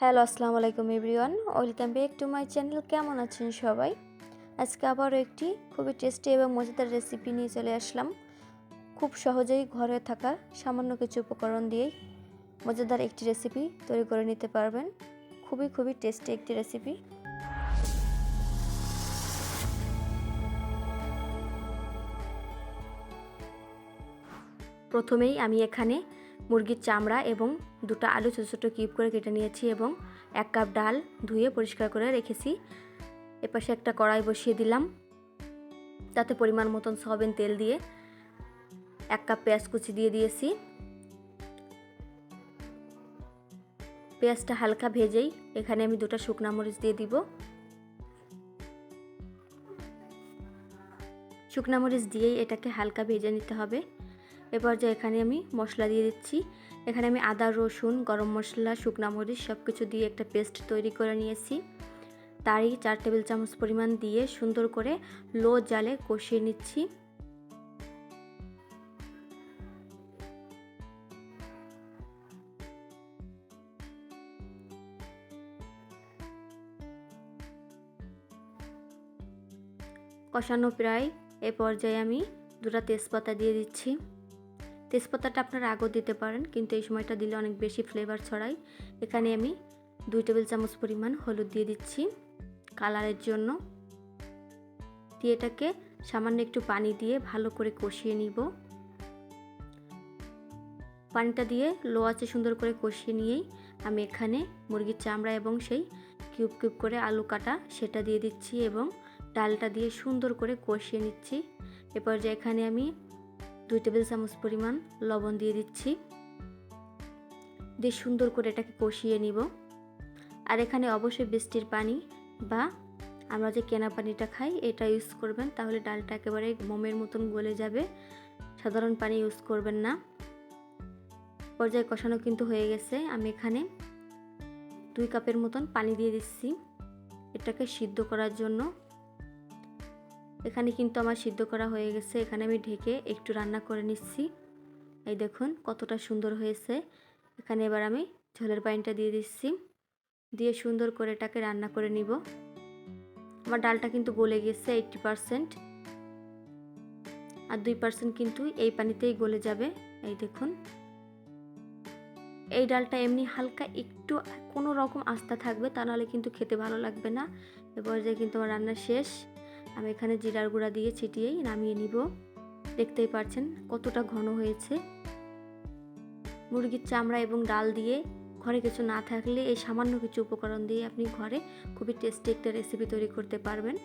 Hello, আসসালামু আলাইকুম everyone, welcome back to my channel. কেমন আছেন সবাই? আজকে আবারও একটি খুবই টেস্টি এবং মজাদার রেসিপি নিয়ে চলে আসলাম। খুব সহজেই ঘরে থাকা সামান্য কিছু উপকরণ দিয়েই মজাদার একটি রেসিপি তৈরি করে নিতে পারবেন। খুবই টেস্টি একটি রেসিপি। প্রথমেই আমি এখানে মুরগির চামড়া এবং দুটো আলু ছোটো ছোটো কিউব করে কেটে নিয়েছি এবং 1 কাপ ডাল ধুয়ে পরিষ্কার করে রেখেছি। এপাশে একটা কড়াই বসিয়ে দিলাম, তাতে পরিমাণ মতন সয়াবিন তেল দিয়ে 1 কাপ পেঁয়াজ কুচি দিয়ে দিয়েছি। পেঁয়াজটা হালকা ভেজেই এখানে আমি 2টা শুকনো মরিচ দিয়ে দিব। শুকনো মরিচ দিয়েই এটাকে হালকা ভেজে নিতে হবে। এবার যে এখানে আমি মশলা দিয়ে দিচ্ছি। এখানে আমি আদা, রসুন, গরম মশলা, শুকনো মরিচ সব কিছু দিয়ে একটা পেস্ট তৈরি করে নিয়েছি। তারই 4 টেবিল চামচ পরিমাণ দিয়ে সুন্দর করে লো জালে কষিয়ে নিচ্ছি। কষানো প্রায়, এ পর্যায়ে আমি 2টা তেজপাতা দিয়ে দিচ্ছি। তেজপাতাটা আপনারা আগেও দিতে পারেন, কিন্তু এই সময়টা দিলে অনেক বেশি ফ্লেভার ছড়ায়। এখানে আমি 2 টেবিল চামচ পরিমাণ হলুদ দিয়ে দিচ্ছি কালারের জন্য। দিয়ে এটাকে সামান্য একটু পানি দিয়ে ভালো করে কষিয়ে নিব। পানিটা দিয়ে লো আঁচে সুন্দর করে কষিয়ে নিয়েই আমি এখানে মুরগির চামড়া এবং সেই কিউব কিউব করে আলু কাটা সেটা দিয়ে দিচ্ছি এবং ডালটা দিয়ে সুন্দর করে কষিয়ে নিচ্ছি। এরপর যে এখানে আমি 2 টেবিল চামচ পরিমাণ লবণ দিয়ে দিচ্ছি, দিয়ে সুন্দর করে এটাকে কষিয়ে নিব। আর এখানে অবশ্যই বৃষ্টির পানি বা আমরা যে কেনা পানিটা খাই এটা ইউজ করবেন, তাহলে ডালটা একেবারে মোমের মতন গলে যাবে। সাধারণ পানি ইউজ করবেন না। পর্যায়ে কষানো কিন্তু হয়ে গেছে। আমি এখানে 2 কাপের মতন পানি দিয়ে দিচ্ছি এটাকে সিদ্ধ করার জন্য। এখানে কিন্তু আমার সিদ্ধ করা হয়ে গেছে। এখানে আমি ঢেকে একটু রান্না করে নিচ্ছি। এই দেখুন কতটা সুন্দর হয়েছে। এখানে এবার আমি ঝোলের পানিটা দিয়ে দিচ্ছি, দিয়ে সুন্দর করে এটাকে রান্না করে নিব। আমার ডালটা কিন্তু গলে গেছে 80%, আর 2% কিন্তু এই পানিতেই গলে যাবে। এই দেখুন, এই ডালটা এমনি হালকা একটু কোনো রকম আস্থা থাকবে, তা নাহলে কিন্তু খেতে ভালো লাগবে না। এবার যে কিন্তু আমার রান্না শেষ। আমি এখানে জিরার গুঁড়া দিয়ে ছিটিয়েই নামিয়ে নিব। দেখতেই পাচ্ছেন কতটা ঘন হয়েছে। মুরগির চামড়া এবং ডাল দিয়ে ঘরে কিছু না থাকলে এই সামান্য কিছু উপকরণ দিয়ে আপনি ঘরে খুবই টেস্টি একটা রেসিপি তৈরি করতে পারবেন।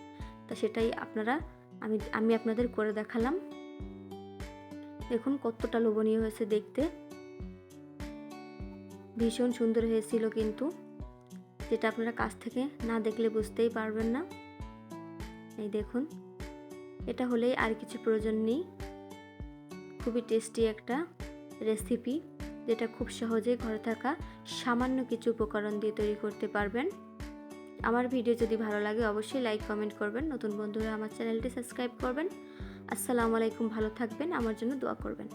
তা সেটাই আমি আপনাদের করে দেখালাম। দেখুন কতটা লোভনীয় হয়েছে দেখতে, ভীষণ সুন্দর হয়েছিল কিন্তু, যেটা আপনারা কাছ থেকে না দেখলে বুঝতেই পারবেন না। এই দেখুন, এটা হলেই আর কিছু প্রয়োজন নেই। খুবই টেস্টি একটা রেসিপি, যেটা খুব সহজেই ঘরে থাকা সামান্য কিছু উপকরণ দিয়ে তৈরি করতে পারবেন। আমার ভিডিও যদি ভালো লাগে অবশ্যই লাইক কমেন্ট করবেন। নতুন বন্ধুরা আমার চ্যানেলটি সাবস্ক্রাইব করবেন। আসসালামু আলাইকুম, ভালো থাকবেন, আমার জন্য দোয়া করবেন।